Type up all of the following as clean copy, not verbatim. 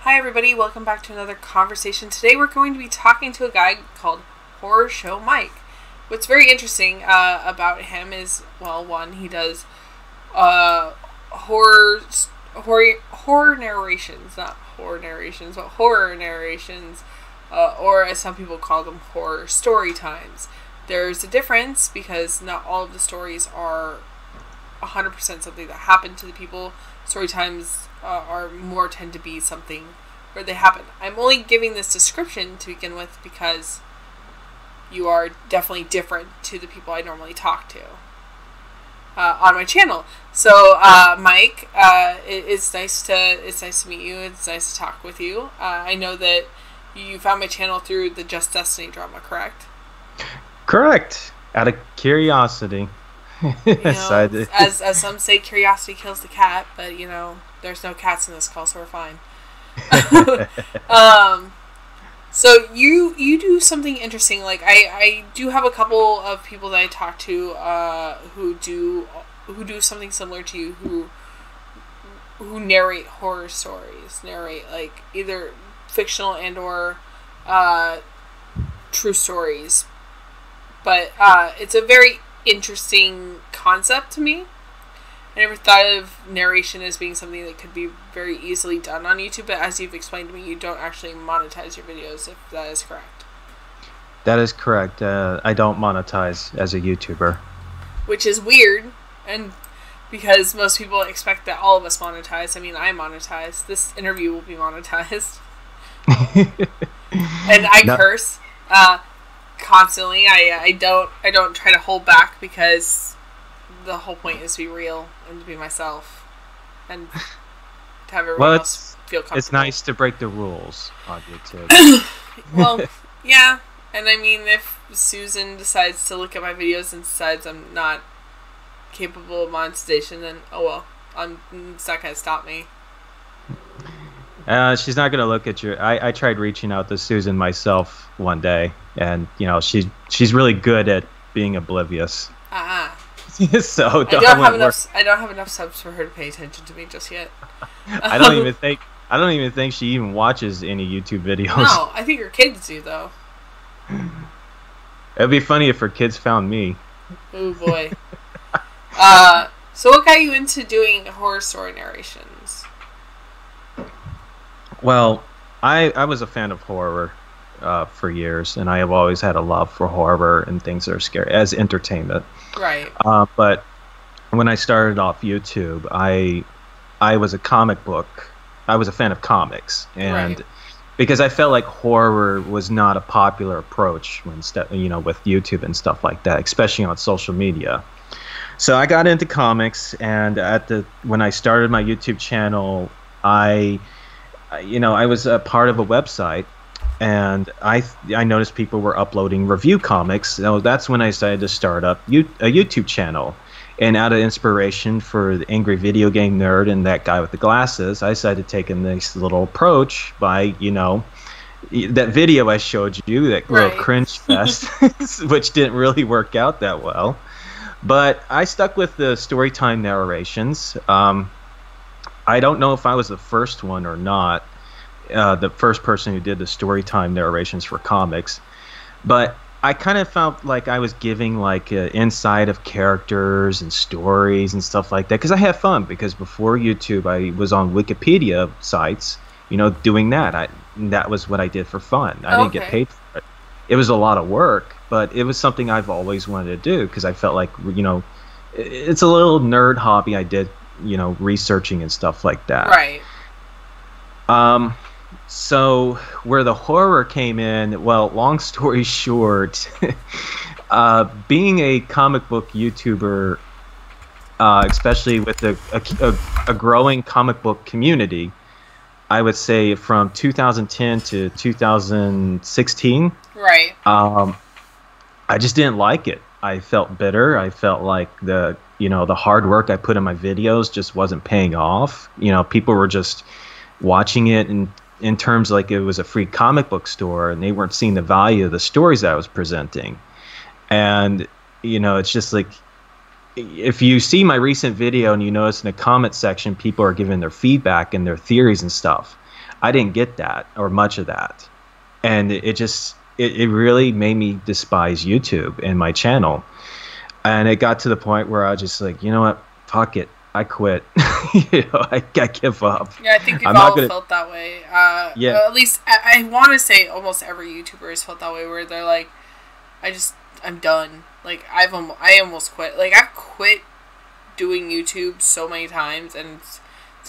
Hi everybody, welcome back to another conversation. Today we're going to be talking to a guy called Horror Show Mike. What's very interesting about him is, well, one, he does horror narrations, not horror narrations, but horror narrations, or as some people call them, horror story times. There's a difference because not all of the stories are 100% something that happened to the people. Story times tend to be something where they happen. I'm only giving this description to begin with because you are definitely different to the people I normally talk to on my channel. So, Mike, it's nice to meet you. It's nice to talk with you. I know that you found my channel through the Just Destiny drama, correct? Correct. Out of curiosity. As some say, curiosity kills the cat, but there's no cats in this call, so we're fine. So you do something interesting. Like I do have a couple of people that I talk to who do something similar to you, who narrate horror stories, like either fictional and or true stories. But it's a very interesting concept to me. I never thought of narration as being something that could be very easily done on YouTube, but as you've explained to me, you don't actually monetize your videos, if that is correct. That is correct. I don't monetize as a YouTuber. Which is weird, and because most people expect that all of us monetize. I mean, I monetize. This interview will be monetized. And I curse constantly. I don't try to hold back because the whole point is to be real and to be myself and to have everyone else feel comfortable. It's nice to break the rules on YouTube. Well, yeah. And I mean, if Susan decides to look at my videos and decides I'm not capable of monetization, then oh well. It's not going to stop me. She's not going to look at your... I tried reaching out to Susan myself one day, and she's really good at being oblivious. So I don't have enough subs for her to pay attention to me just yet. I don't even think she even watches any YouTube videos. No, I think her kids do though. It'd be funny if her kids found me. Oh boy. So what got you into doing horror story narrations? Well, I was a fan of horror for years, and I have always had a love for horror and things that are scary as entertainment. Right. But when I started off YouTube, I was a comic book. I was a fan of comics, and because I felt like horror was not a popular approach when with YouTube and stuff like that, especially on social media. So I got into comics, and when I started my YouTube channel, I was a part of a website. And I noticed people were uploading review comics. So that's when I decided to start up a YouTube channel. And out of inspiration for the Angry Video Game Nerd and that guy with the glasses, I decided to take a nice little approach by, that video I showed you, that little cringe fest, which didn't really work out that well. But I stuck with the storytime narrations. I don't know if I was the first one or not. The first person who did the storytime narrations for comics, but I kind of felt like I was giving like insight of characters and stories and stuff like that because I have fun. Because before YouTube, I was on Wikipedia sites, doing that. That was what I did for fun. I didn't get paid for it. It was a lot of work, but it was something I've always wanted to do because I felt like it's a little nerd hobby I did, researching and stuff like that. Right. So where the horror came in, well, long story short, being a comic book YouTuber, especially with a growing comic book community, I would say from 2010 to 2016, right? I just didn't like it. I felt bitter. I felt like the hard work I put in my videos just wasn't paying off. People were just watching it and in terms like it was a free comic book store, and they weren't seeing the value of the stories I was presenting. And it's just like, if you see my recent video and you notice in the comment section people are giving their feedback and their theories and stuff, I didn't get that or much of that, and it really made me despise YouTube and my channel. And it got to the point where I was just like, you know what, fuck it, I quit. I give up. Yeah, I think we've I'm not all gonna. felt that way. Yeah, At least I want to say almost every YouTuber has felt that way, where they're like, I'm done. Like I almost quit. Like I've quit doing YouTube so many times, and it's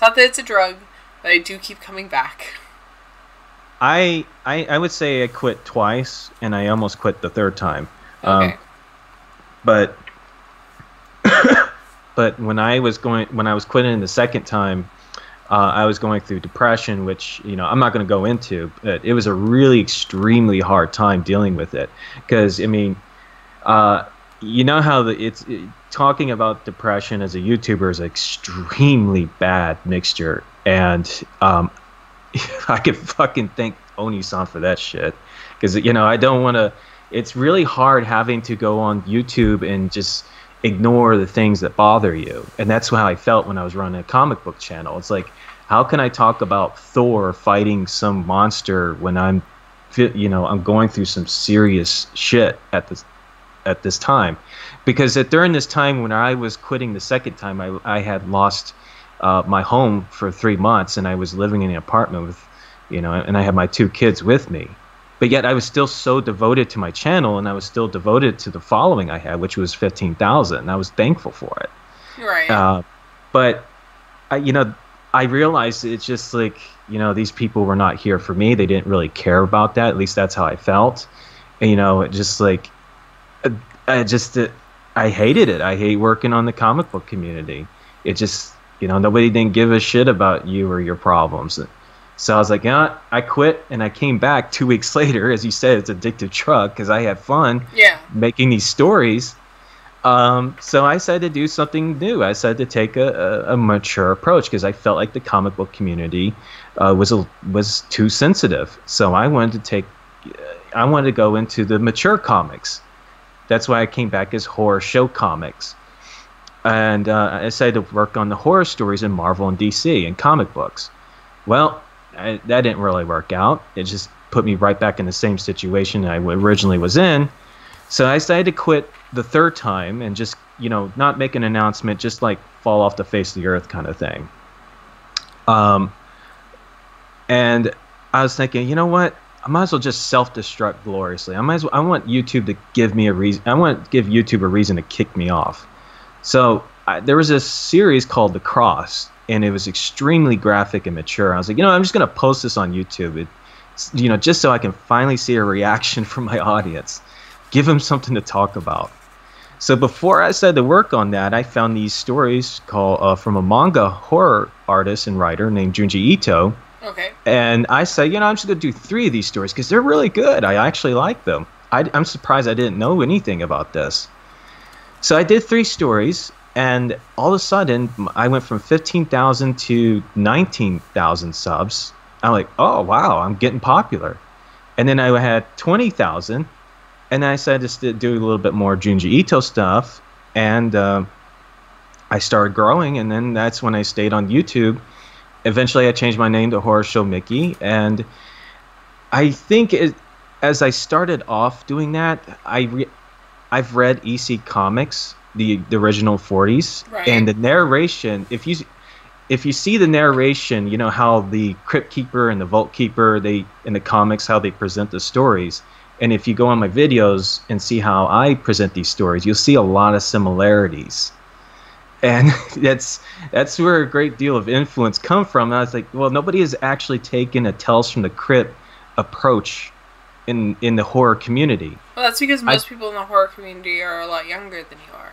not that it's a drug, but I do keep coming back. I would say I quit twice, and I almost quit the third time. Okay. But but when I was quitting the second time, I was going through depression, which I'm not going to go into, but it was a really extremely hard time dealing with it, because I mean, you know how talking about depression as a YouTuber is an extremely bad mixture, and I could fucking thank Oni-san for that shit, because I don't want to. It's really hard having to go on YouTube and just ignore the things that bother you, and that's how I felt when I was running a comic book channel. It's like, how can I talk about Thor fighting some monster when I'm going through some serious shit at this time? Because during this time when I was quitting the second time, I had lost my home for 3 months, and I was living in an apartment with, and I had my 2 kids with me. But yet I was still so devoted to my channel, and I was still devoted to the following I had, which was 15,000. And I was thankful for it. Right. But I realized it's just like, these people were not here for me. They didn't really care about that. At least that's how I felt. And, it just like, I hated it. I hate working on the comic book community. It just, nobody didn't give a shit about you or your problems. So I was like, yeah, I quit, and I came back 2 weeks later. As you said, it's addictive drug, because I had fun making these stories. So I decided to do something new. I decided to take a mature approach, because I felt like the comic book community was too sensitive. So I wanted to go into the mature comics. That's why I came back as horror show comics. And I decided to work on the horror stories in Marvel and DC and comic books. Well, that didn't really work out. It just put me right back in the same situation I originally was in. So I decided to quit the third time and just, not make an announcement, just like fall off the face of the earth kind of thing. And I was thinking, you know what? I might as well just self-destruct gloriously. I want YouTube to give me a reason. I want to give YouTube a reason to kick me off. So there was a series called The Cross, and it was extremely graphic and mature. I was like, I'm just going to post this on YouTube, just so I can finally see a reaction from my audience. Give them something to talk about. So before I decided to work on that, I found these stories from a manga horror artist and writer named Junji Ito. Okay. And I said, I'm just going to do 3 of these stories, because they're really good. I actually like them. I'm surprised I didn't know anything about this. So I did 3 stories. And all of a sudden, I went from 15,000 to 19,000 subs. I'm like, oh, wow, I'm getting popular. And then I had 20,000. And then I decided to do a little bit more Junji Ito stuff. And I started growing. And then that's when I stayed on YouTube. Eventually, I changed my name to Horror Show Mickey. And I think as I started off doing that, I've read EC Comics, the original 40s, right. And the narration, if you see the narration, how the Crypt Keeper and the Vault Keeper, in the comics, how they present the stories, and if you go on my videos and see how I present these stories, you'll see a lot of similarities, and that's where a great deal of influence come from. And I was like, well, nobody has actually taken a Tales from the Crypt approach in the horror community. Well, that's because most people in the horror community are a lot younger than you are.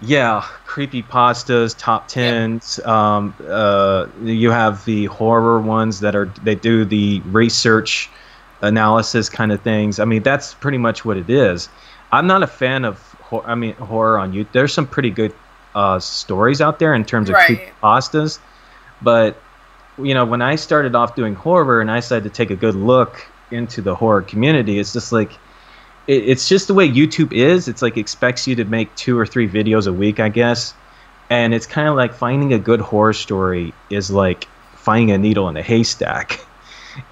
Yeah, creepypastas, top 10s. Yep. You have the horror ones they do the research analysis kind of things. I mean, that's pretty much what it is. I'm not a fan of horror on YouTube. There's some pretty good stories out there in terms of creepypastas, but when I started off doing horror and I decided to take a good look into the horror community, it's just like it's just the way YouTube is. It's like expects you to make 2 or 3 videos a week, I guess. And it's kind of like finding a good horror story is like finding a needle in a haystack.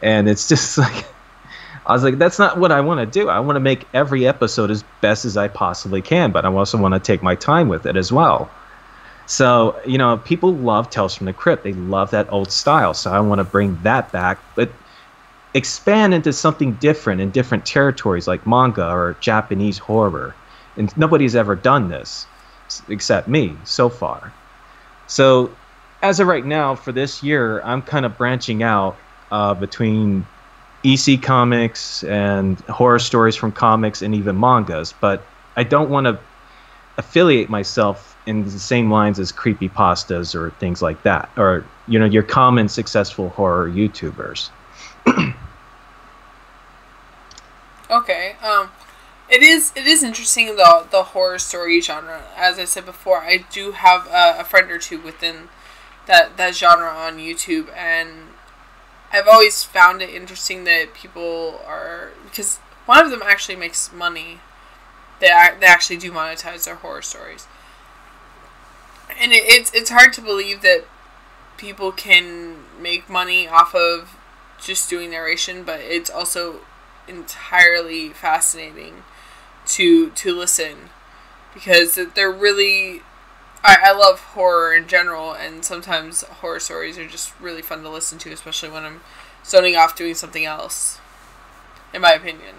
And it's just like, I was like, that's not what I want to do. I want to make every episode as best as I possibly can, but I also want to take my time with it as well. So, you know, people love Tales from the Crypt. They love that old style. So I want to bring that back, but expand into something different in different territories like manga or Japanese horror. And nobody's ever done this except me so far. So as of right now, for this year, I'm kind of branching out between EC comics and horror stories from comics and even mangas, but I don't want to affiliate myself in the same lines as creepypastas or things like that, or, you know, your common successful horror YouTubers. Okay. It is interesting the horror story genre. As I said before, I do have a friend or two within that genre on YouTube, and I've always found it interesting that people are, because one of them actually makes money. They actually do monetize their horror stories, and it's hard to believe that people can make money off of just doing narration, but it's also entirely fascinating to listen, because they're really, I love horror in general, and sometimes horror stories are just really fun to listen to, especially when I'm zoning off doing something else, in my opinion.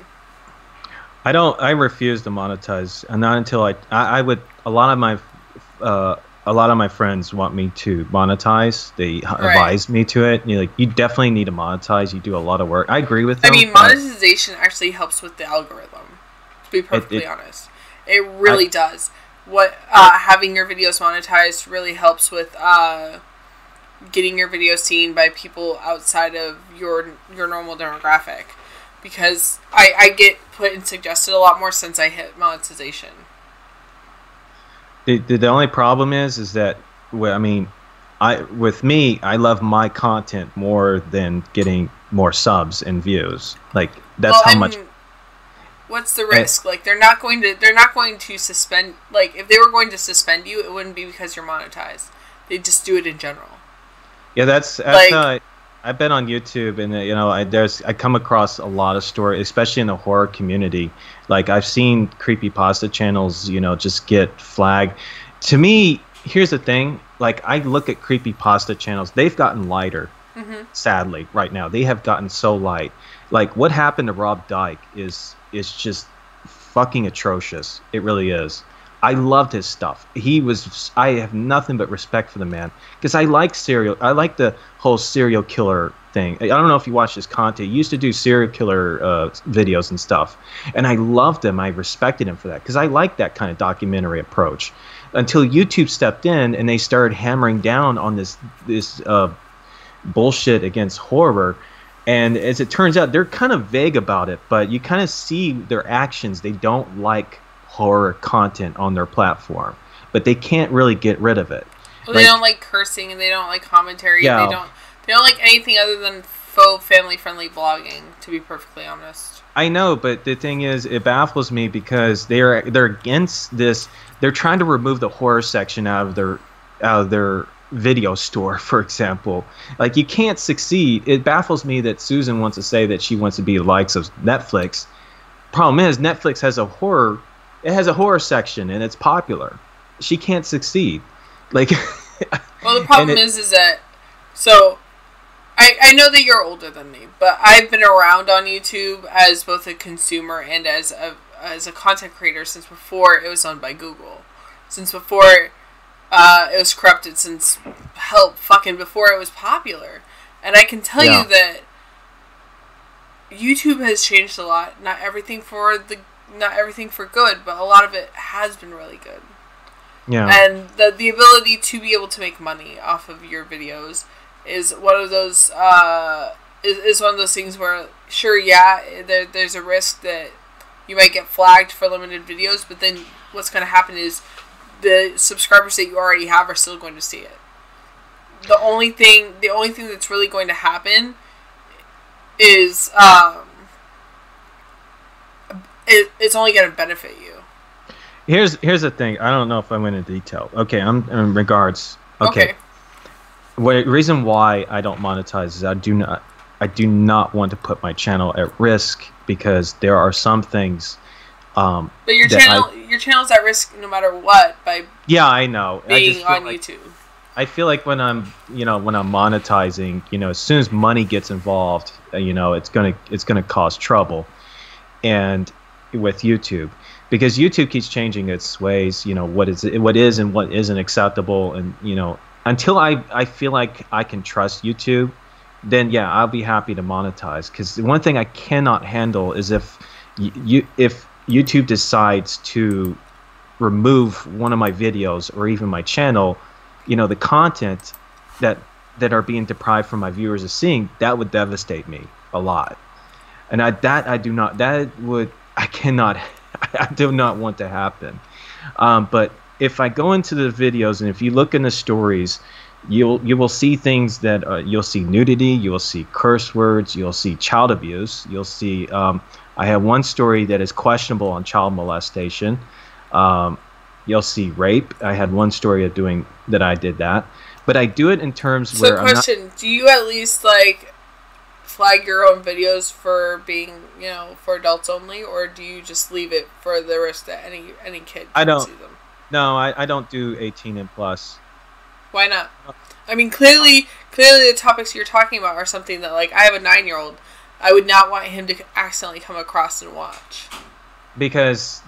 I refuse to monetize, and not until I would, a lot of my friends want me to monetize. They advise me to it. You're like, you definitely need to monetize. You do a lot of work. I agree with them. I mean, monetization actually helps with the algorithm, to be perfectly honest. It really does. Having your videos monetized really helps with getting your videos seen by people outside of your normal demographic, because I get put and suggested a lot more since I hit monetization. The only problem is that, well, I mean, with me, I love my content more than getting more subs and views. Like, that's how much. What's the risk? Like, they're not going to suspend. Like, if they were going to suspend you, it wouldn't be because you're monetized. They'd just do it in general. Yeah, that's like, I've been on YouTube, and you know, I come across a lot of stories, especially in the horror community. Like, I've seen creepypasta channels, you know, just get flagged. To me, here's the thing. Like, I look at creepypasta channels. They've gotten lighter, sadly, right now. They have gotten so light. Like, what happened to Rob Dyke is just fucking atrocious. It really is. I loved his stuff. I have nothing but respect for the man, because I like the whole serial killer thing. I don't know if you watch his content. He used to do serial killer videos and stuff, and I loved him. I respected him for that, because I like that kind of documentary approach. Until YouTube stepped in and they started hammering down on this bullshit against horror. And as it turns out, they're kind of vague about it, but you kind of see their actions. They don't like horror content on their platform, but they can't really get rid of it. Well, they don't like cursing, and they don't like commentary. Yeah. They don't like anything other than faux family-friendly blogging, to be perfectly honest. I know, but the thing is, it baffles me, because they're against this. They're trying to remove the horror section out of their video store, for example. Like, you can't succeed. It baffles me that Susan wants to say that she wants to be the likes of Netflix. Problem is, Netflix has a horror section, and it's popular. She can't succeed. Like, well, the problem is that, so I know that you're older than me, but I've been around on YouTube as both a consumer and as a content creator since before it was owned by Google, since before it was corrupted, since fucking before it was popular. And I can tell you that YouTube has changed a lot. Not everything for good, but a lot of it has been really good. Yeah. And the ability to be able to make money off of your videos is one of those is one of those things where, sure, there's a risk that you might get flagged for limited videos, but then what's going to happen is the subscribers that you already have are still going to see it. The only thing that's really going to happen is it's only going to benefit you. Here's the thing. I don't know if I went into detail. Okay, I'm in regards. Okay. Reason why I don't monetize is I I do not want to put my channel at risk because there are some things. But your channel's at risk no matter what by I know being on YouTube. I feel like when I'm monetizing, as soon as money gets involved, it's gonna cause trouble, and with YouTube, because YouTube keeps changing its ways, what is and what isn't acceptable, and until I feel like I can trust YouTube, then I'll be happy to monetize. Because one thing I cannot handle is if YouTube decides to remove one of my videos or even my channel, the content that are being deprived from my viewers of seeing, that would devastate me a lot. And I do not want to happen. But if I go into the videos and if you look in the stories, you will see things that you'll see nudity, you will see curse words, you'll see child abuse, you'll see I have one story that is questionable on child molestation. You'll see rape. I had one story of doing that. I did that, but I do it in terms where. So, question: do you at least flag your own videos for being, for adults only, or do you just leave it for the risk that any kid can see them? No, I don't do 18 and plus. Why not? I mean, clearly the topics you're talking about are something that, I have a 9-year-old. I would not want him to accidentally come across and watch. Because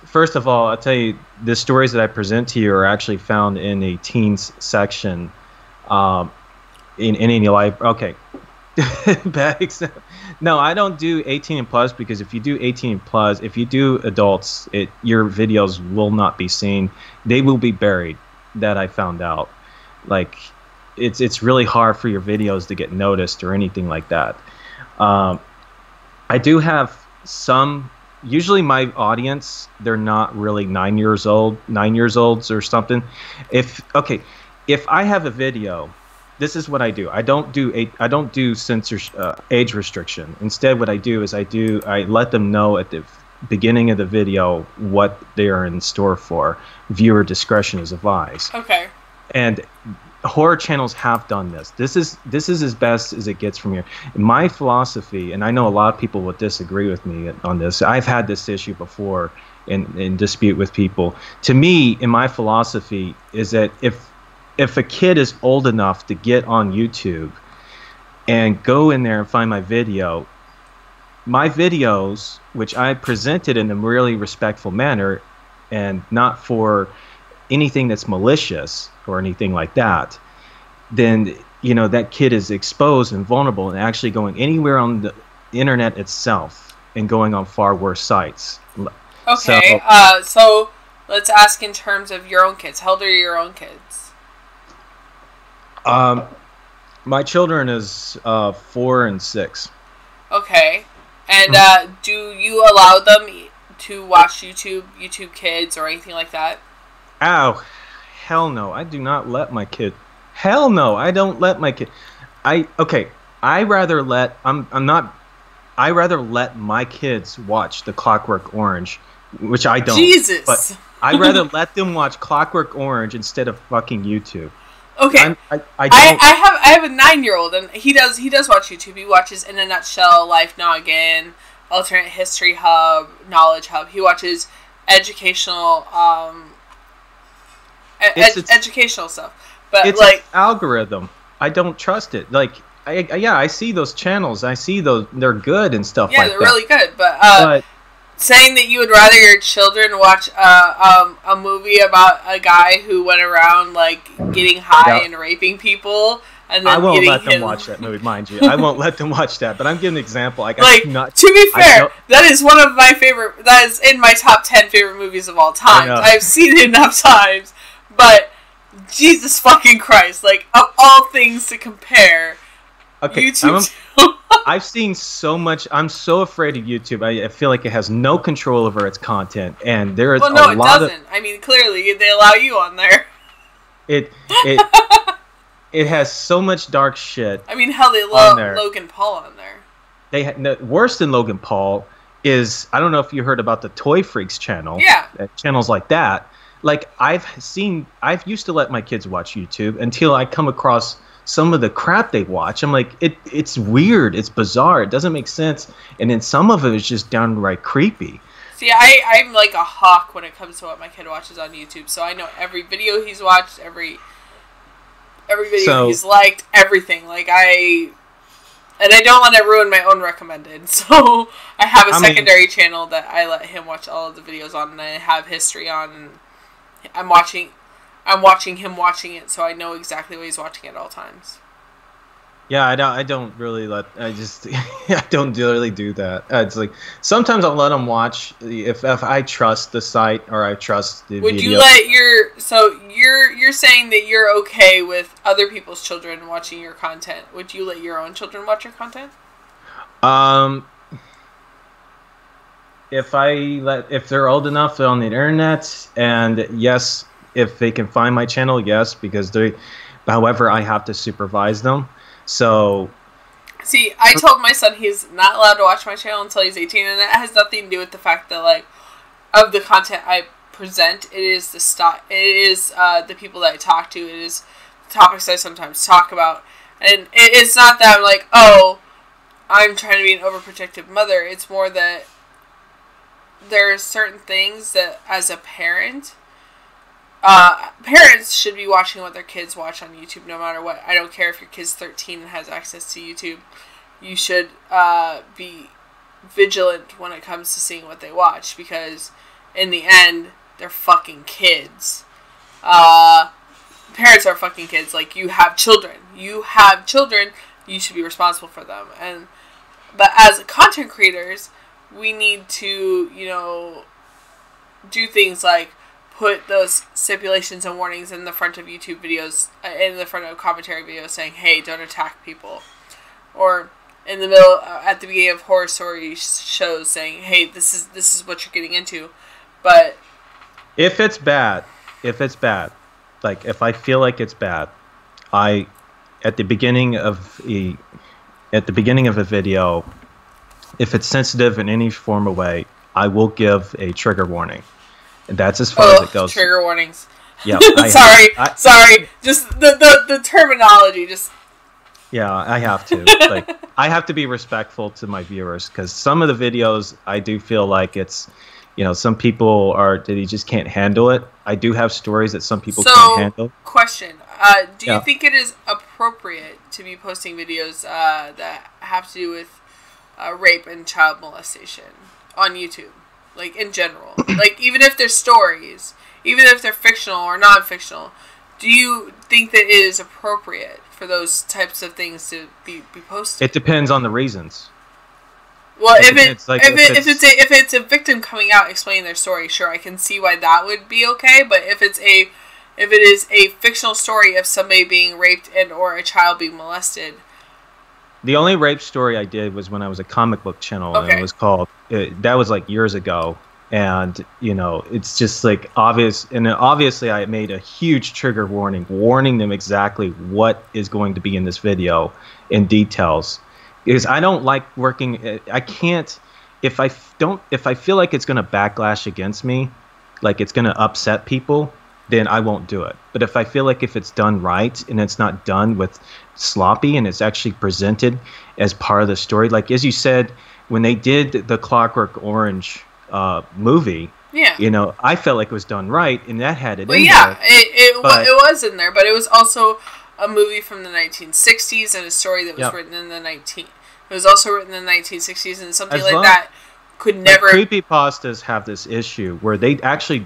first of all, I'll tell you, the stories that I present to you are actually found in a teens section in any life. Okay. No, I don't do 18 and plus, because if you do 18 and plus, if you do adults, your videos will not be seen. They will be buried. That I found out. It's really hard for your videos to get noticed or anything like that. I do have some. Usually my audience, they're not really 9 years olds or something. If I have a video, this is what I do. I don't do censorship, age restriction. Instead, what I do is I let them know at the beginning of the video what they are in store for. Viewer discretion is advised. Okay. And horror channels have done this. This is as best as it gets from here. My philosophy, and I know a lot of people will disagree with me on this. I've had this issue before in dispute with people. To me, in my philosophy, is that if a kid is old enough to get on YouTube and go in there and find my videos, which I presented in a really respectful manner, and not for anything that's malicious or anything like that, then that kid is exposed and vulnerable and actually going anywhere on the internet itself and going on far worse sites. Okay, so let's ask in terms of your own kids. How old are your own kids? My children is 4 and 6. Okay, and do you allow them to watch YouTube Kids or anything like that? Ow. Hell no, I do not let my kid. Hell no, I don't let my kid. I rather let my kids watch The Clockwork Orange, which I don't. Jesus. But I rather let them watch Clockwork Orange instead of fucking YouTube. Okay. I have a 9-year-old and he does watch YouTube. He watches In a Nutshell, Life Now Again, Alternate History Hub, Knowledge Hub. He watches educational educational stuff, but it's an algorithm. I don't trust it. I see those channels. I see those. They're good and stuff. Yeah, they're really good. But saying that you would rather your children watch a movie about a guy who went around getting high and raping people, and then I won't let them watch that movie, mind you. I won't let them watch that. But I'm giving an example. To be fair, that is one of my favorite. That is in my top 10 favorite movies of all time. I've seen it enough times. But Jesus fucking Christ, of all things to compare, YouTube. I've seen so much. I'm so afraid of YouTube. I feel like it has no control over its content, and there is a lot of. Well, no, it doesn't. I mean, clearly they allow you on there. It has so much dark shit. I mean, hell, they love Logan Paul on there. Worse than Logan Paul is, I don't know if you heard about the Toy Freaks channel. Yeah. Channels like that. I've used to let my kids watch YouTube until I come across some of the crap they watch. I'm like, it's weird, it's bizarre, it doesn't make sense, and then some of it is just downright creepy. See, I'm like a hawk when it comes to what my kid watches on YouTube, so I know every video he's watched, every video he's liked, everything. Like, and I don't let it ruin my own recommended, so I have a secondary channel that I let him watch all of the videos on, and I have history on, and I'm watching him watching it, so I know exactly what he's watching at all times. Yeah, I don't really I don't really do that. It's like sometimes I'll let them watch if I trust the site or I trust the video. Would you let you're saying that you're okay with other people's children watching your content? Would you let your own children watch your content? If they're old enough, they're on the internet, and yes, if they can find my channel, yes, because however, I have to supervise them. So, see, I told my son he's not allowed to watch my channel until he's 18, and that has nothing to do with the fact that, like, of the content I present, it is the people that I talk to, it is the topics I sometimes talk about, and it's not that I'm like, oh, I'm trying to be an overprotective mother. It's more that there are certain things that, as a parent, parents should be watching what their kids watch on YouTube no matter what. I don't care if your kid's 13 and has access to YouTube. You should be vigilant when it comes to seeing what they watch, because in the end, they're fucking kids. Parents are fucking kids. Like, you have children. You should be responsible for them. But as content creators, we need to, do things like put those stipulations and warnings in the front of YouTube videos, in the front of commentary videos saying, hey, don't attack people. Or in the middle, at the beginning of horror story shows saying, hey, this is what you're getting into. But if it's bad, like if I feel like it's bad, at the beginning of a video, if it's sensitive in any form or way, I will give a trigger warning. And that's as far as it goes. Trigger warnings. Yeah. Sorry. Just the terminology. Yeah, I have to. Like, I have to be respectful to my viewers, because some of the videos I do feel like it's, some people they just can't handle it. I do have stories that some people can't handle. Question: do you think it is appropriate to be posting videos that have to do with rape and child molestation on YouTube? Like, in general. Like, even if they're stories, even if they're fictional or non-fictional, do you think that it is appropriate for those types of things to be posted? It depends on the reasons. Well, if it's a victim coming out explaining their story, sure, I can see why that would be okay. But if it is a fictional story of somebody being raped and or a child being molested. The only rape story I did was when I was a comic book channel, and it was called. That was like years ago, and it's just like obvious. And obviously, I made a huge trigger warning them exactly what is going to be in this video in details, because I don't like working. I can't if I feel like it's going to backlash against me, like it's going to upset people, then I won't do it. But if I feel like if it's done right and it's not done with sloppy and it's actually presented as part of the story, like as you said, when they did the Clockwork Orange movie, I felt like it was done right, and that had it in there. It was in there, but it was also a movie from the 1960s and a story that was written in it was also written in the 1960s, and something like that could never. Creepypastas have this issue where they actually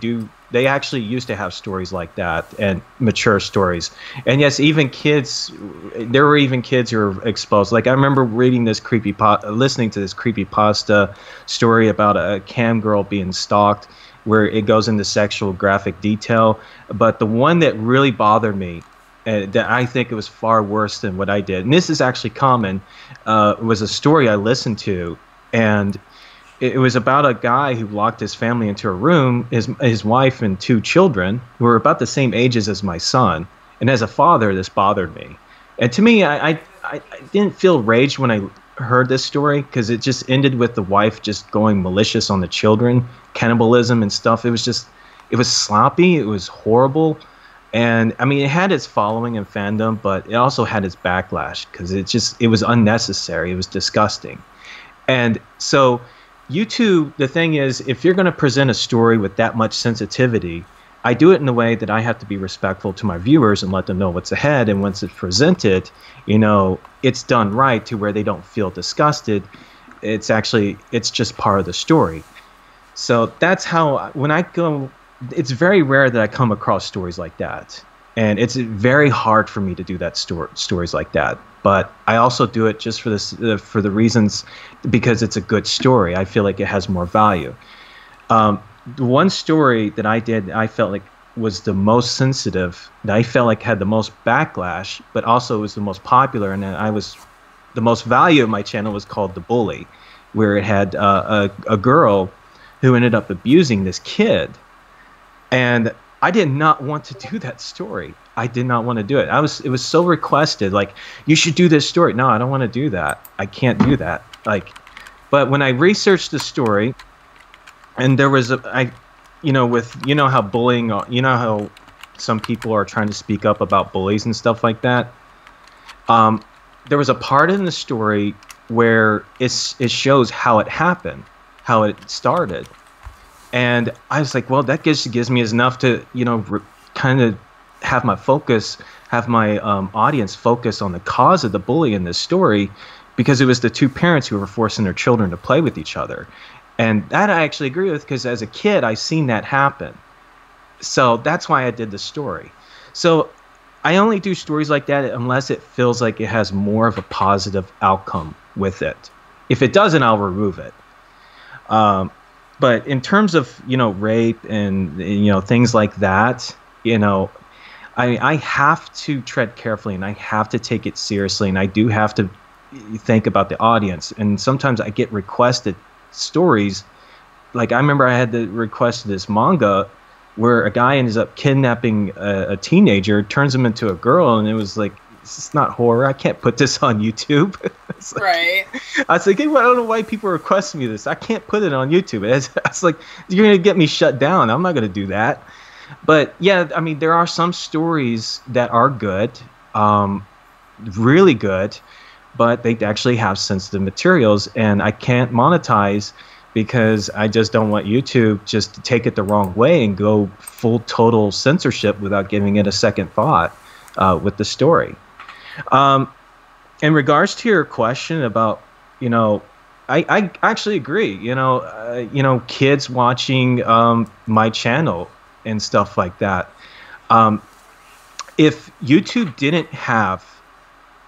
used to have stories like that and mature stories. And yes, even kids, there were even kids who were exposed. Like I remember listening to this creepypasta story about a cam girl being stalked, where it goes into sexual graphic detail. But the one that really bothered me, that I think it was far worse than what I did, and this is actually common, was a story I listened to, and it was about a guy who locked his family into a room, his wife and 2 children, who were about the same ages as my son. And as a father, this bothered me. And to me, I didn't feel rage when I heard this story, because it just ended with the wife just going malicious on the children, cannibalism and stuff. It was sloppy. It was horrible. And I mean, it had its following and fandom, but it also had its backlash because it was unnecessary. It was disgusting. And so YouTube, the thing is, if you're going to present a story with that much sensitivity, I do it in a way that I have to be respectful to my viewers and let them know what's ahead. And once it's presented, it's done right to where they don't feel disgusted. It's just part of the story. So that's how, when I go, it's very rare that I come across stories like that. And it's very hard for me to do that stories like that. But I also do it just for the reasons, because it's a good story. I feel like it has more value. The one story that I did, I felt like was the most sensitive, that I felt like had the most backlash, but also was the most popular, and the most value of my channel was called The Bully, where it had a girl who ended up abusing this kid. And I did not want to do that story. I did not want to do it. It was so requested, like, you should do this story. No, I don't want to do that. I can't do that. But when I researched the story, and there was how bullying, how some people are trying to speak up about bullies and stuff like that. There was a part in the story where it shows how it happened, how it started. And I was like, well, that gives me enough to, kind of have my audience focus on the cause of the bully in this story, because it was the two parents who were forcing their children to play with each other. And that I actually agree with, because as a kid, I seen that happen. So that's why I did the story. So I only do stories like that unless it feels like it has more of a positive outcome with it. If it doesn't, I'll remove it. But in terms of, rape and, things like that, I have to tread carefully, and I have to take it seriously, and I do have to think about the audience. And sometimes I get requested stories. Like, I remember I had to request this manga where a guy ends up kidnapping a teenager, turns him into a girl, and it was like, it's not horror. I can't put this on YouTube. Like, right. I was like, hey, well, I don't know why people request me this. I can't put it on YouTube. It's like, you're going to get me shut down. I'm not going to do that. But yeah, I mean, there are some stories that are good, really good, but they actually have sensitive materials, and I can't monetize because I just don't want YouTube just to take it the wrong way and go full total censorship without giving it a second thought with the story. In regards to your question about, I actually agree. Kids watching my channel and stuff like that. If YouTube didn't have,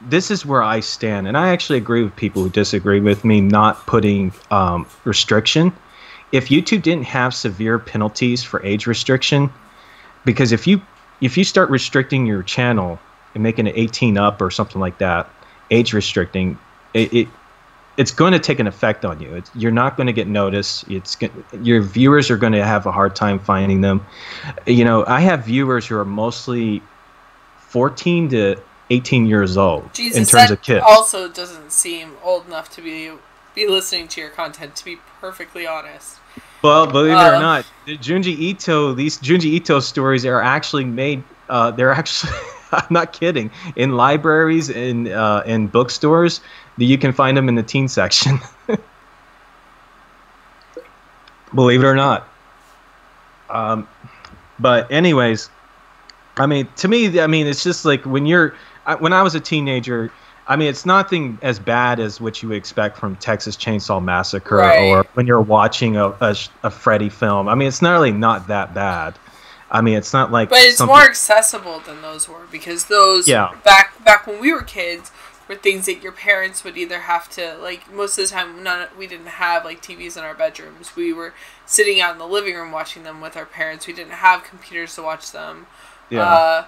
this is where I stand, and I actually agree with people who disagree with me not putting restriction. If YouTube didn't have severe penalties for age restriction, because if you start restricting your channel and making it 18 up or something like that, age restricting, it's going to take an effect on you. You're not going to get noticed. Your viewers are going to have a hard time finding them. I have viewers who are mostly 14 to 18 years old. Jesus, in terms of kids. Also doesn't seem old enough to be listening to your content, to be perfectly honest. Well, believe it or not, these Junji Ito stories are actually made. They're actually, I'm not kidding, in libraries, in bookstores. You can find them in the teen section. Believe it or not. But anyways, I mean, to me, it's just like when I was a teenager, it's nothing as bad as what you would expect from Texas Chainsaw Massacre, right, or when you're watching a Freddy film. It's not that bad. It's not like... But it's more accessible than those were, because those, back when we were kids, were things that your parents would either have to, like, most of the time, we didn't have, like, TVs in our bedrooms. We were sitting out in the living room watching them with our parents. We didn't have computers to watch them. Yeah.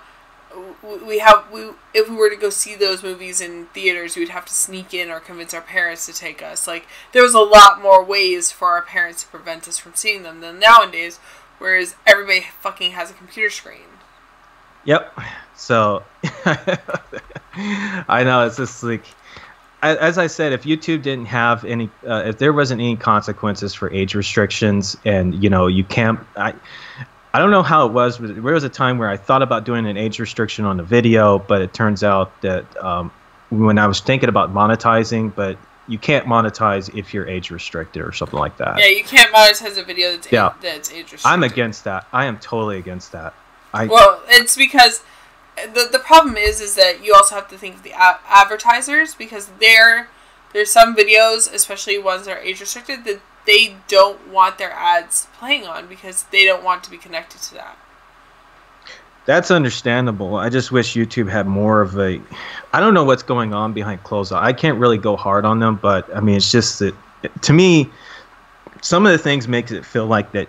If we were to go see those movies in theaters, we'd have to sneak in or convince our parents to take us. Like, there was a lot more ways for our parents to prevent us from seeing them than nowadays, whereas everybody fucking has a computer screen. Yep. So, I know, it's just like, as I said, if YouTube didn't have any, if there wasn't any consequences for age restrictions, and, you can't, I don't know how it was, but there was a time where I thought about doing an age restriction on the video, but it turns out that when I was thinking about monetizing, but you can't monetize if you're age restricted or something like that. Yeah, you can't monetize a video that's age restricted. I'm against that. I am totally against that. Well, it's because the problem is that you also have to think of the advertisers, because there's some videos, especially ones that are age restricted, that they don't want their ads playing on because they don't want to be connected to that. That's understandable. I just wish YouTube had more of a... I don't know what's going on behind closed eyes. I can't really go hard on them, but I mean, it's just that, to me, some of the things makes it feel like that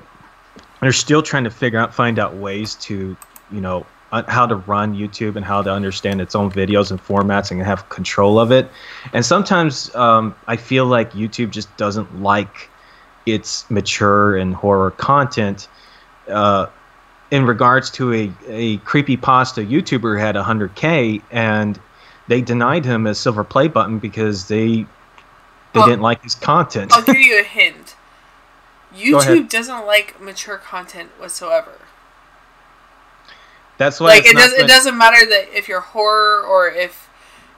they're still trying to find out ways to, you know, how to run YouTube and how to understand its own videos and formats and have control of it. And sometimes I feel like YouTube just doesn't like its mature and horror content. In regards to a creepypasta YouTuber who had 100K, and they denied him a silver play button because they didn't like his content. I'll give you a hint. YouTube doesn't like mature content whatsoever. That's why like it doesn't matter that if you're horror or if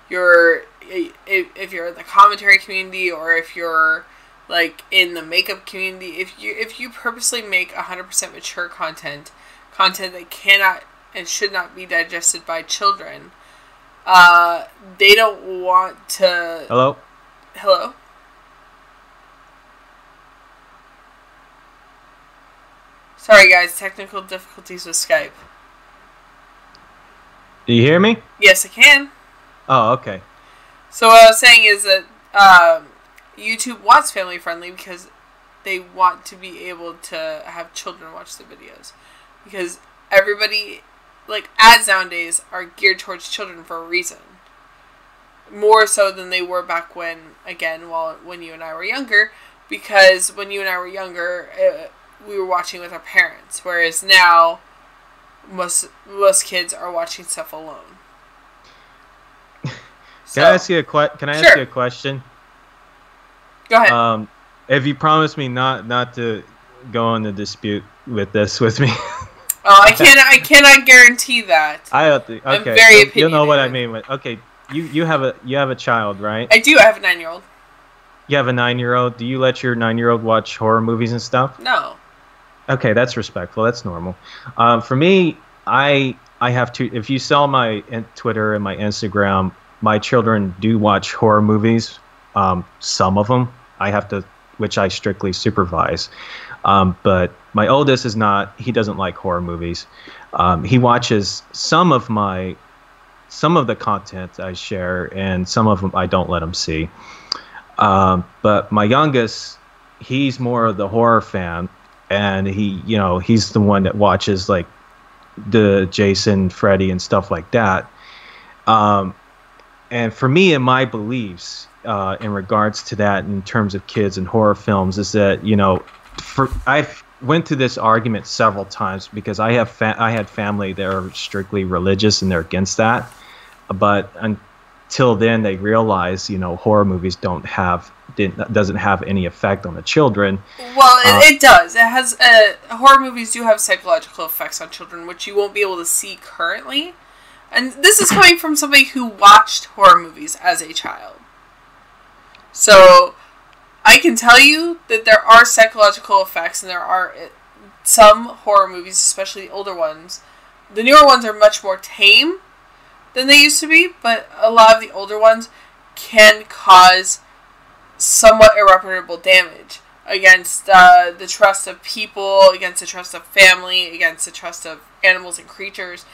you're in the commentary community or if you're like in the makeup community. If you purposely make 100% mature content that cannot and should not be digested by children, they don't want to... Hello? Sorry guys, technical difficulties with Skype. Do you hear me? Yes, I can. Oh, okay. So what I was saying is that YouTube wants family friendly because they want to be able to have children watch the videos. Because everybody, like, ads nowadays are geared towards children for a reason. More so than they were back when, again, when you and I were younger. Because when you and I were younger, we were watching with our parents. Whereas now, most kids are watching stuff alone. Can I ask you a question? Go ahead. If you promise me not to go on a dispute with me. Oh, I cannot guarantee that. Okay. I'm very opinionated. You'll know what I mean. Okay, you have a child, right? I do. I have a 9-year-old. You have a 9-year-old. Do you let your 9-year-old watch horror movies and stuff? No. Okay, that's respectful. That's normal. For me, I have to. If you saw my Twitter and my Instagram, my children do watch horror movies. Some of them I have to, which I strictly supervise. But my oldest is not. He doesn't like horror movies. He watches some of the content I share, and some of them I don't let him see. But my youngest, he's more of the horror fan, and he's the one that watches like the Jason, Freddy, and stuff like that. And for me and my beliefs in regards to that, in terms of kids and horror films, is that I've went through this argument several times because I had family that are strictly religious and they're against that, but until then they realize horror movies doesn't have any effect on the children. Well, it does. It has horror movies do have psychological effects on children, which you won't be able to see currently. And this is coming from somebody who watched horror movies as a child. So I can tell you that there are psychological effects, and there are some horror movies, especially the older ones. The newer ones are much more tame than they used to be, but a lot of the older ones can cause somewhat irreparable damage against the trust of people, against the trust of family, against the trust of animals and creatures,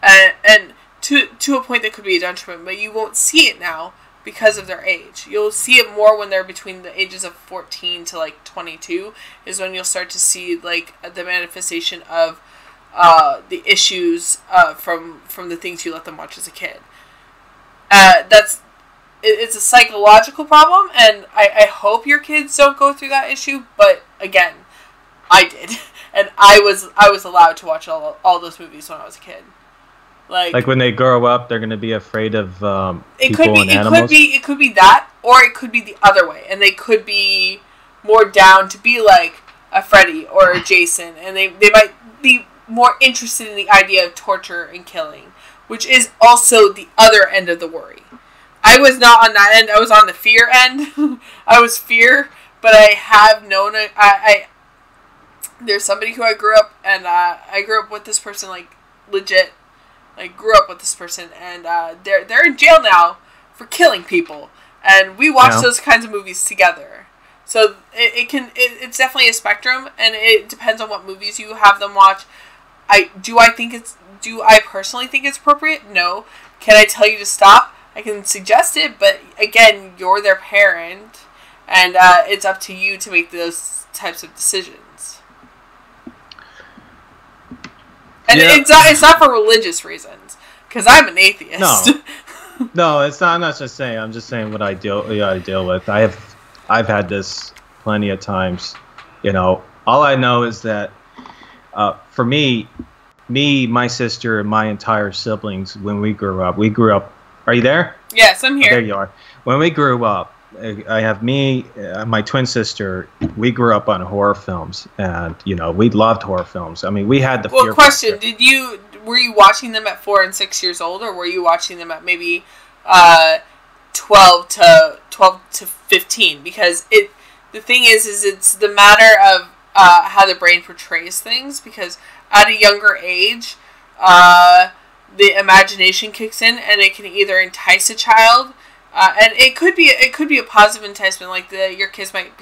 and to a point that could be a detriment, but you won't see it now because of their age. You'll see it more when they're between the ages of 14 to like 22 is when you'll start to see like the manifestation of the issues from the things you let them watch as a kid. It's a psychological problem, and I hope your kids don't go through that issue, but again, I did. And I was allowed to watch all those movies when I was a kid. Like when they grow up, they're going to be afraid of people and animals? It could be that, or it could be the other way, and they could be more down to be like a Freddy or a Jason, and they might be more interested in the idea of torture and killing, which is also the other end of the worry. I was not on that end. I was on the fear end. I was fear, but I have known it. There's somebody who I grew up, and I grew up with this person, like, legit. Like, grew up with this person, and they're in jail now for killing people. And we watch those kinds of movies together. So it's definitely a spectrum, and it depends on what movies you have them watch. Do I personally think it's appropriate? No. Can I tell you to stop? I can suggest it, but again, you're their parent, and it's up to you to make those types of decisions. And it's not for religious reasons, because I'm an atheist. No, no, it's not. I'm not just saying. I'm just saying what I deal with. I've had this plenty of times. You know, all I know is that for me, my sister, and my entire siblings, when we grew up. Are you there? Yes, I'm here. Oh, there you are. When we grew up, I have me, my twin sister. We grew up on horror films, and you know, we loved horror films. I mean, we had the. Well, question: were you watching them at 4 and 6 years old, or were you watching them at maybe 12 to 15? Because the thing is it's the matter of how the brain portrays things. Because at a younger age, the imagination kicks in, and it can either entice a child, and it could be a positive enticement, like your kids might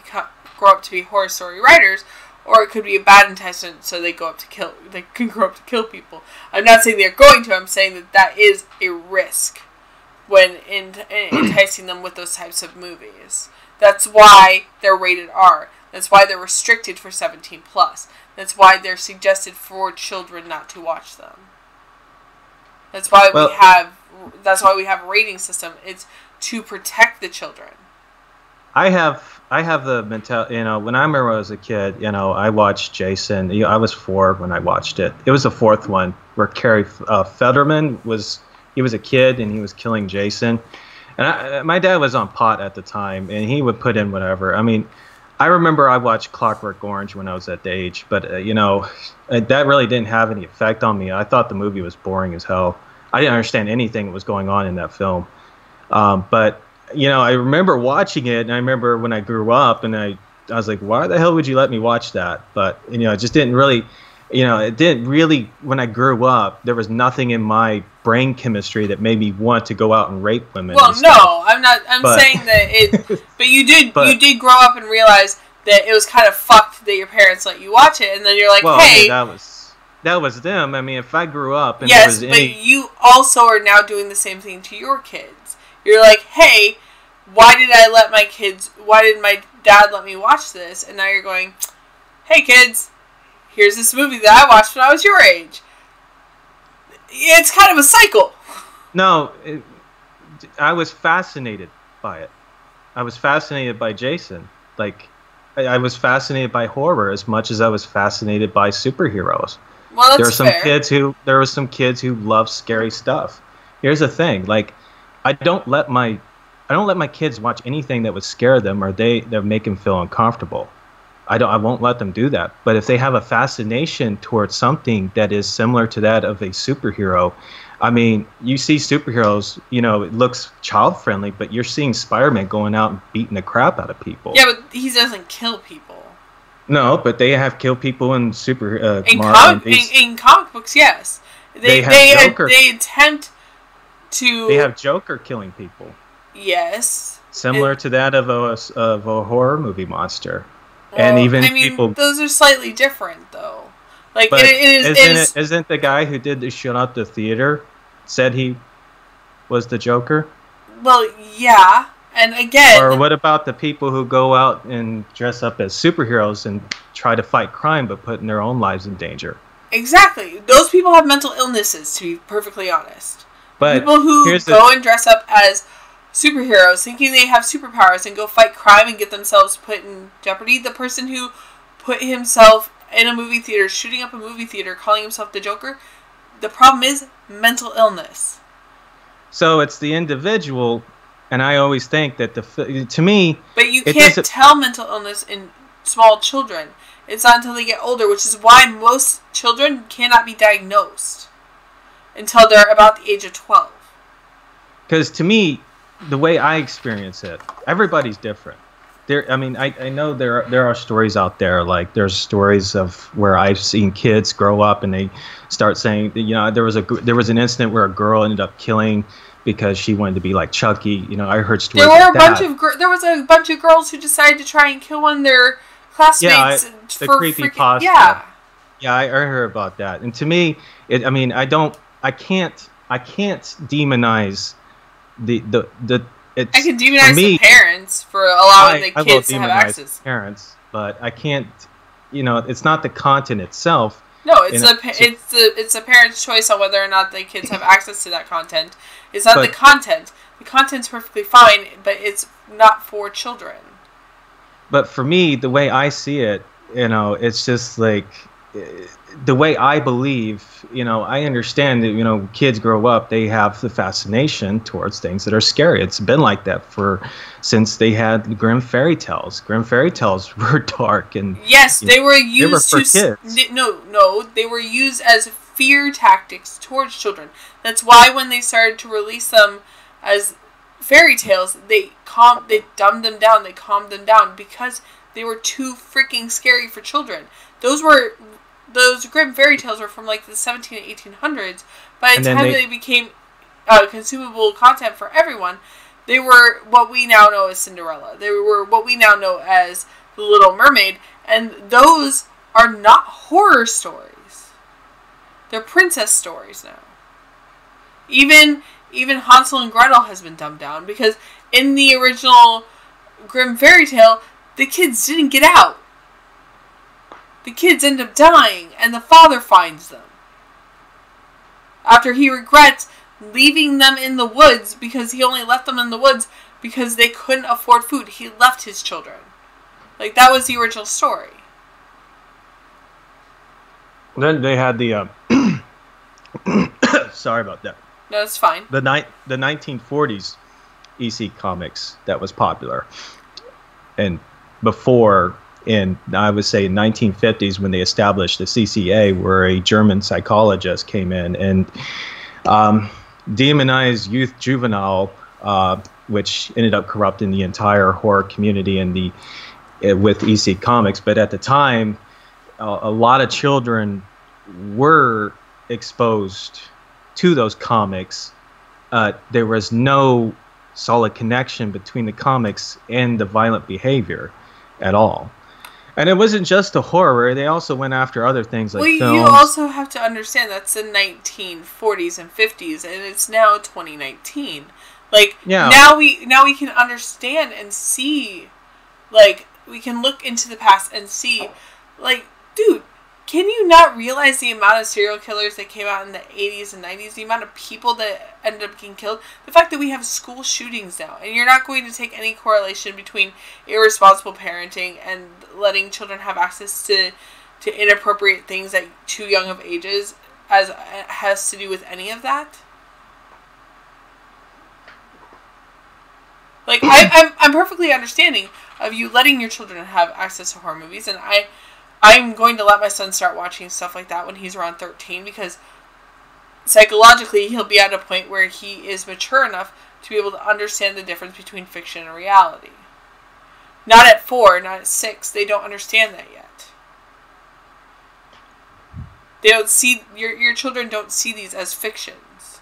grow up to be horror story writers, or it could be a bad enticement, so they can grow up to kill people. I'm not saying they're going to. I'm saying that is a risk when enticing them with those types of movies. That's why they're rated R. That's why they're restricted for 17+. That's why they're suggested for children not to watch them. That's why we have a rating system. It's to protect the children. I have the mentality. You know, when I remember I was a kid, you know, I watched Jason. I was 4 when I watched it. It was the 4th one where Carrie Federman was a kid and he was killing Jason. And my dad was on pot at the time, and he would put in whatever. I mean, I remember I watched Clockwork Orange when I was that age, but you know, that really didn't have any effect on me. I thought the movie was boring as hell. I didn't understand anything that was going on in that film. But you know, I remember watching it, and I remember when I grew up, and I was like, why the hell would you let me watch that? But you know, it just didn't really. You know, it didn't really. When I grew up, there was nothing in my brain chemistry that made me want to go out and rape women. Well, no, I'm not. I'm saying that it. But you did grow up and realize that it was kind of fucked that your parents let you watch it, and then you're like, well, hey, that was them. I mean, if I grew up and yes, but you also are now doing the same thing to your kids. You're like, hey, why did my dad let me watch this? And now you're going, hey, kids. Here's this movie that I watched when I was your age. It's kind of a cycle. No, I was fascinated by it. I was fascinated by Jason. Like, I was fascinated by horror as much as I was fascinated by superheroes. Well, that's fair. There were some kids who love scary stuff. Here's the thing: like, I don't let my kids watch anything that would scare them or that make them feel uncomfortable. I won't let them do that. But if they have a fascination towards something that is similar to that of a superhero, I mean, you see superheroes, you know, it looks child friendly, but you're seeing Spider-Man going out and beating the crap out of people. Yeah, but he doesn't kill people. No, but they have killed people in in comic books, yes. They attempt to. They have Joker killing people. Yes. Similar to that of a horror movie monster. And even people, those are slightly different, though. Like, but isn't the guy who did the shut out the theater said he was the Joker? Well, yeah, and again. Or what about the people who go out and dress up as superheroes and try to fight crime, but putting their own lives in danger? Exactly. Those people have mental illnesses, to be perfectly honest. But people who go and dress up as superheroes thinking they have superpowers and go fight crime and get themselves put in jeopardy. The person who put himself in a movie theater, shooting up a movie theater, calling himself the Joker, the problem is mental illness. So it's the individual, and I always think that to me... But you can't tell mental illness in small children. It's not until they get older, which is why most children cannot be diagnosed until they're about the age of 12. Because to me, the way I experience it, everybody's different. I know there are stories out there, like there's stories of where I've seen kids grow up and they start saying, there was an incident where a girl ended up killing because she wanted to be like Chucky. I heard stories there was a bunch of girls who decided to try and kill one of their classmates. The creepypasta. Yeah, I heard about that. And to me, I can't demonize I can demonize the parents for allowing the kids to have access. Parents, but I can't. It's not the content itself. No, it's a parent's choice on whether or not the kids have access to that content. It's not the content. The content's perfectly fine, but it's not for children. But for me, the way I see it, it's just like the way I believe. I understand that kids grow up, they have the fascination towards things that are scary. It's been like that since they had Grimm fairy tales. Grimm fairy tales were dark and they were used for kids. No, they were used as fear tactics towards children. That's why when they started to release them as fairy tales, they dumbed them down, they calmed them down because they were too freaking scary for children. Those Grimm fairy tales were from like the 17 and 1800s. By the time they became consumable content for everyone, they were what we now know as Cinderella. They were what we now know as The Little Mermaid. And those are not horror stories. They're princess stories now. Even Hansel and Gretel has been dumbed down because in the original Grimm fairy tale, the kids didn't get out. The kids end up dying, and the father finds them. After he regrets leaving them in the woods because he only left them in the woods because they couldn't afford food. He left his children. Like, that was the original story. Then they had the... sorry about that. No, it's fine. The 1940s EC Comics that was popular. And before... I would say 1950s when they established the CCA, where a German psychologist came in and demonized youth juvenile, which ended up corrupting the entire horror community and with EC Comics. But at the time, a lot of children were exposed to those comics. There was no solid connection between the comics and the violent behavior at all. And it wasn't just the horror. They also went after other things like films. You also have to understand that's the 1940s and 50s, and it's now 2019. Like, now we can understand and see, like, we can look into the past and see, like, dude, can you not realize the amount of serial killers that came out in the 80s and 90s, the amount of people that ended up getting killed, the fact that we have school shootings now, and you're not going to take any correlation between irresponsible parenting and letting children have access to inappropriate things at too young of ages as has to do with any of that? Like, I'm perfectly understanding of you letting your children have access to horror movies, and I'm going to let my son start watching stuff like that when he's around 13 because psychologically he'll be at a point where he is mature enough to be able to understand the difference between fiction and reality. Not at 4, not at 6. They don't understand that yet. They don't see, your children don't see these as fictions.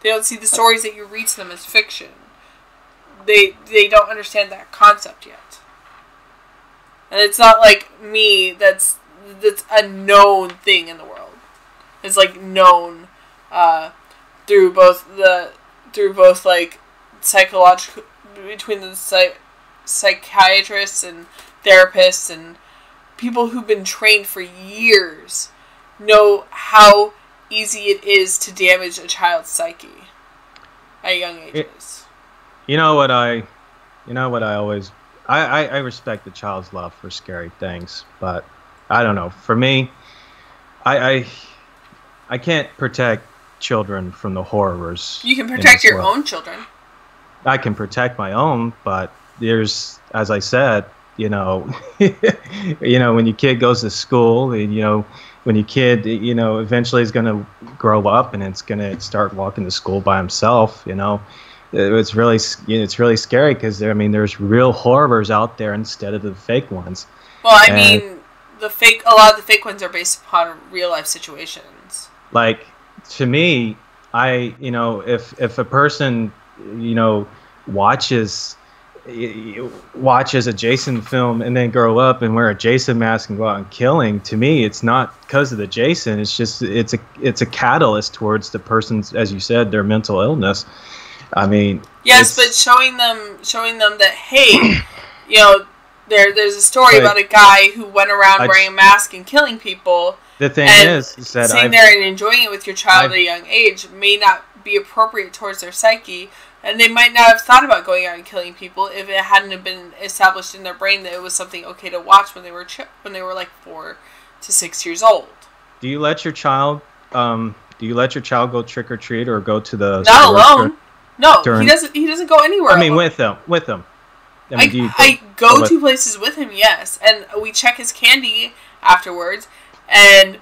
They don't see the stories that you read to them as fiction. They don't understand that concept yet. And it's not like me that's a known thing in the world. It's like known through both like psychological, between the psychiatrists and therapists and people who've been trained for years know how easy it is to damage a child's psyche at young ages. I respect the child's love for scary things, but I don't know. For me, I can't protect children from the horrors. You can protect your own children. I can protect my own, but there's, as I said, you know, when your kid goes to school, and when your kid, eventually is going to grow up and it's going to start walking to school by himself, it's really scary because there's real horrors out there instead of the fake ones. Well, I mean, a lot of the fake ones are based upon real life situations. Like, to me, if a person, watches a Jason film and then grow up and wear a Jason mask and go out and killing, to me, it's not because of the Jason. It's just it's a catalyst towards the person's, as you said, their mental illness. Yes, but showing them that, hey, there's a story about a guy who went around wearing a mask and killing people. The thing is that sitting there and enjoying it with your child at a young age may not be appropriate towards their psyche, and they might not have thought about going out and killing people if it hadn't been established in their brain that it was something okay to watch when they were like 4 to 6 years old. Do you let your child go trick or treat or go to the not alone? No, he doesn't go anywhere. With them. I go to places with him, yes, and we check his candy afterwards. And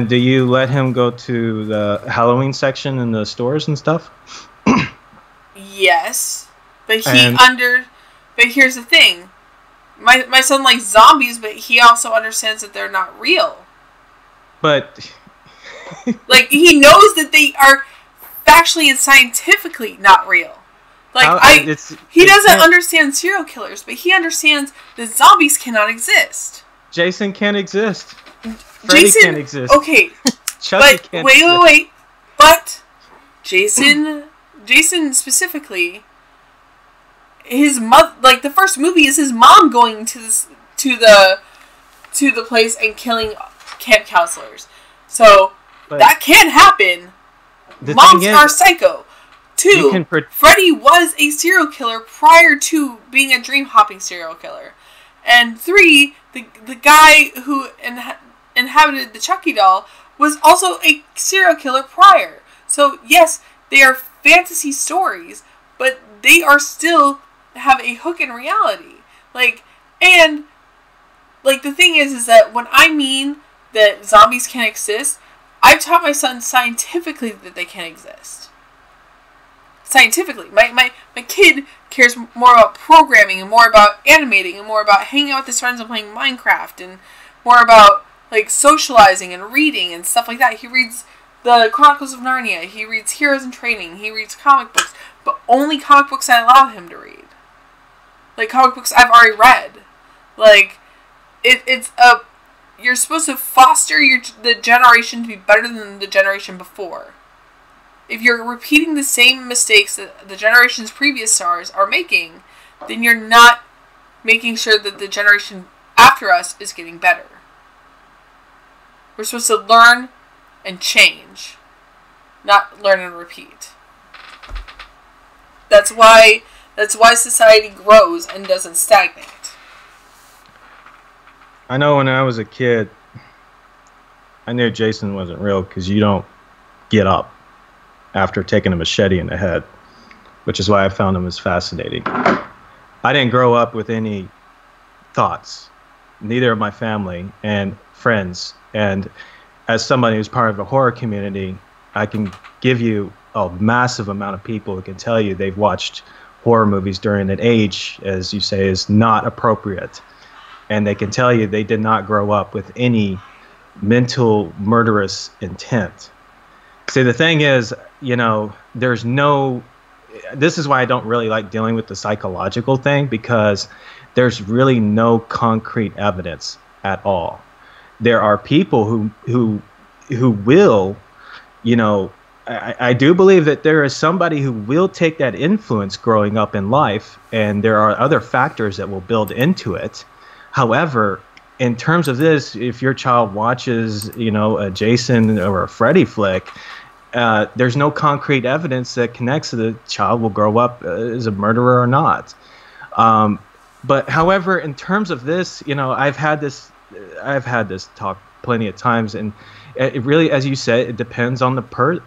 do you let him go to the Halloween section in the stores and stuff? Yes, but But here's the thing: my son likes zombies, but he also understands that they're not real. But like, he knows that they are factually and scientifically not real. Like, he doesn't understand serial killers, but he understands that zombies cannot exist. Jason can't exist. Freddy can't exist. Okay, Chucky can't exist. Wait. But Jason specifically, his like, the first movie is his mom going to the place and killing camp counselors. So that can happen. Moms are psycho. 2, Freddy was a serial killer prior to being a dream-hopping serial killer. And 3, the guy who inhabited the Chucky doll was also a serial killer prior. So, yes, they are fantasy stories, but they are still have a hook in reality. The thing is that when I mean that zombies can't exist, I've taught my son scientifically that they can't exist. Scientifically. My kid cares more about programming and more about animating and more about hanging out with his friends and playing Minecraft and more about, like, socializing and reading and stuff like that. He reads the Chronicles of Narnia. He reads Heroes in Training. He reads comic books. But only comic books I allow him to read. Like, comic books I've already read. Like, you're supposed to foster the generation to be better than the generation before. If you're repeating the same mistakes that the generation's previous stars are making, then you're not making sure that the generation after us is getting better. We're supposed to learn and change, not learn and repeat. That's why society grows and doesn't stagnate. I know when I was a kid, I knew Jason wasn't real because you don't get up after taking a machete in the head, which is why I found him as fascinating. I didn't grow up with any thoughts, neither of my family and friends. And as somebody who's part of the horror community, I can give you a massive amount of people who can tell you they've watched horror movies during an age, as you say, is not appropriate. And they can tell you they did not grow up with any mental murderous intent. See, the thing is, this is why I don't really like dealing with the psychological thing, because there's really no concrete evidence at all. There are people who will, I do believe that there is somebody who will take that influence growing up in life, and there are other factors that will build into it. However, in terms of this, if your child watches, a Jason or a Freddy flick, there's no concrete evidence that connects to the child will grow up as a murderer or not. But however, in terms of this, I've had this talk plenty of times, and it really, as you said, it depends on the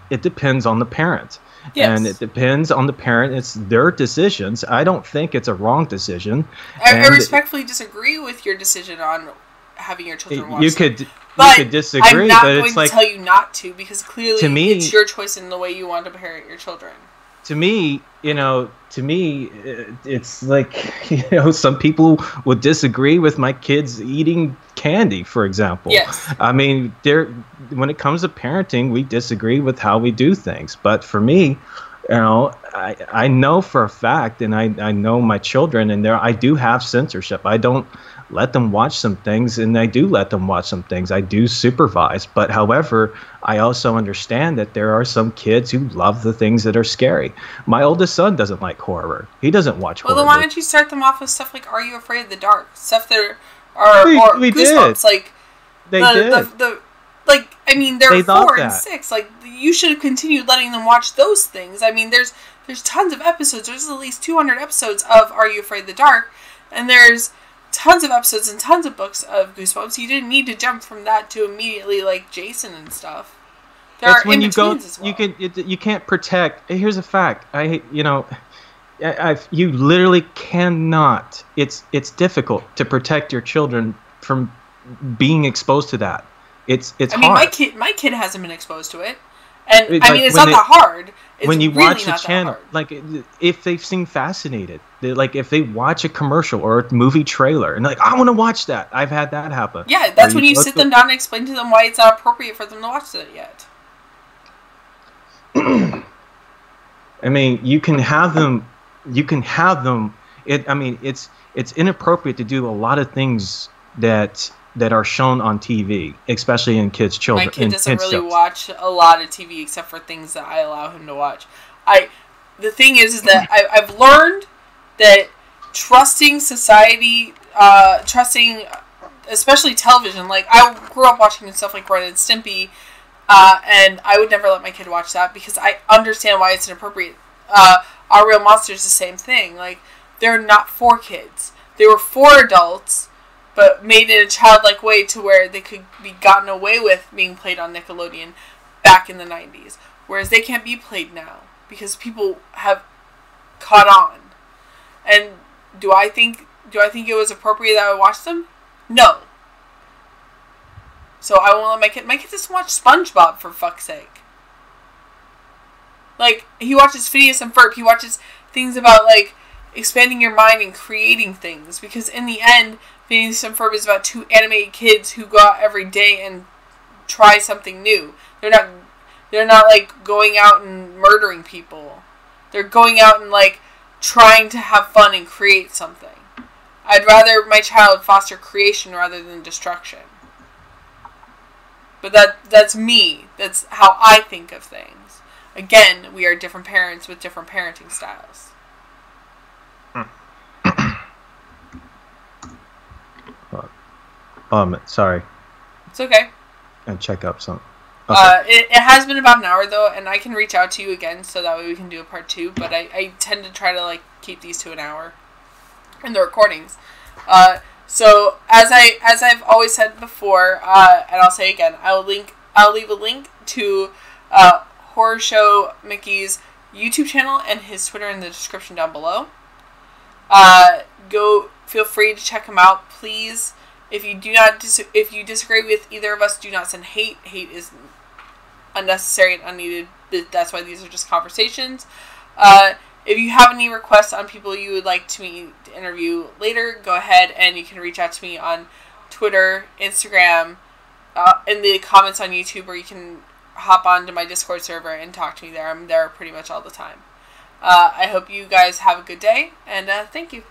it depends on the parent. Yes. And it depends on the parent. It's their decisions. I don't think it's a wrong decision. I respectfully disagree with your decision on having your children watch you them. could disagree, I'm not but going it's to like, tell you not to, because clearly to me, it's your choice in the way you want to parent your children. To me, it's like, some people would disagree with my kids eating candy, for example. Yes. I mean, when it comes to parenting, we disagree with how we do things. But for me, I know for a fact, and I know my children, and I do have censorship. I don't let them watch some things, and I do let them watch some things. I do supervise. But however, I also understand that there are some kids who love the things that are scary. My oldest son doesn't like horror. He doesn't watch horror. Well, then why don't you start them off with stuff like Are You Afraid of the Dark? Stuff that are we Goosebumps. Did. Like, they did. Like, I mean, they're 4 and that. 6. Like, you should have continued letting them watch those things. I mean, there's tons of episodes. There's at least 200 episodes of Are You Afraid of the Dark? And there's tons of episodes and tons of books of Goosebumps. You didn't need to jump from that to immediately, like, Jason and stuff. That's when you go. As well. You can't protect. Here's a fact. You literally cannot. It's difficult to protect your children from being exposed to that. It's hard. My kid hasn't been exposed to it, and it's not that hard. It's when you really watch the channel, like if they've seen Fascinated, if they watch a commercial or a movie trailer and I want to watch that. I've had that happen. Yeah, that's when you sit them down and explain to them why it's not appropriate for them to watch it yet. I mean, you can have them. It's inappropriate to do a lot of things that are shown on TV, especially in kids' children. My kid doesn't really watch a lot of TV except for things that I allow him to watch. The thing is that I've learned that trusting society, trusting especially television. Like, I grew up watching stuff like Ren and Stimpy, and I would never let my kid watch that because I understand why it's inappropriate. Our Real Monsters, the same thing. Like, they're not for kids. They were for adults, but made in a childlike way to where they could be gotten away with being played on Nickelodeon back in the 90s. Whereas they can't be played now because people have caught on. And do I think it was appropriate that I watched them? No. So I won't let my kid doesn't watch SpongeBob, for fuck's sake. Like, he watches Phineas and Ferb. He watches things about, like, expanding your mind and creating things. Because in the end, Phineas and Ferb is about 2 animated kids who go out every day and try something new. They're not like going out and murdering people. They're going out and like trying to have fun and create something. I'd rather my child foster creation rather than destruction. But that's me. That's how I think of things. Again, we are different parents with different parenting styles. Sorry. It's okay. And check up some. Okay. It has been about an hour though, and I can reach out to you again so that way we can do a part 2. But I tend to try to like keep these to an hour in the recordings. So as I've always said before, and I'll say again, I'll leave a link to Horror Show Mickey's YouTube channel and his Twitter in the description down below. Feel free to check him out, please. If you disagree with either of us, do not send hate. Hate is unnecessary and unneeded. That's why these are just conversations. If you have any requests on people you would like me to interview later, go ahead and you can reach out to me on Twitter, Instagram, in the comments on YouTube, or you can hop onto my Discord server and talk to me there. I'm there pretty much all the time. I hope you guys have a good day, and thank you.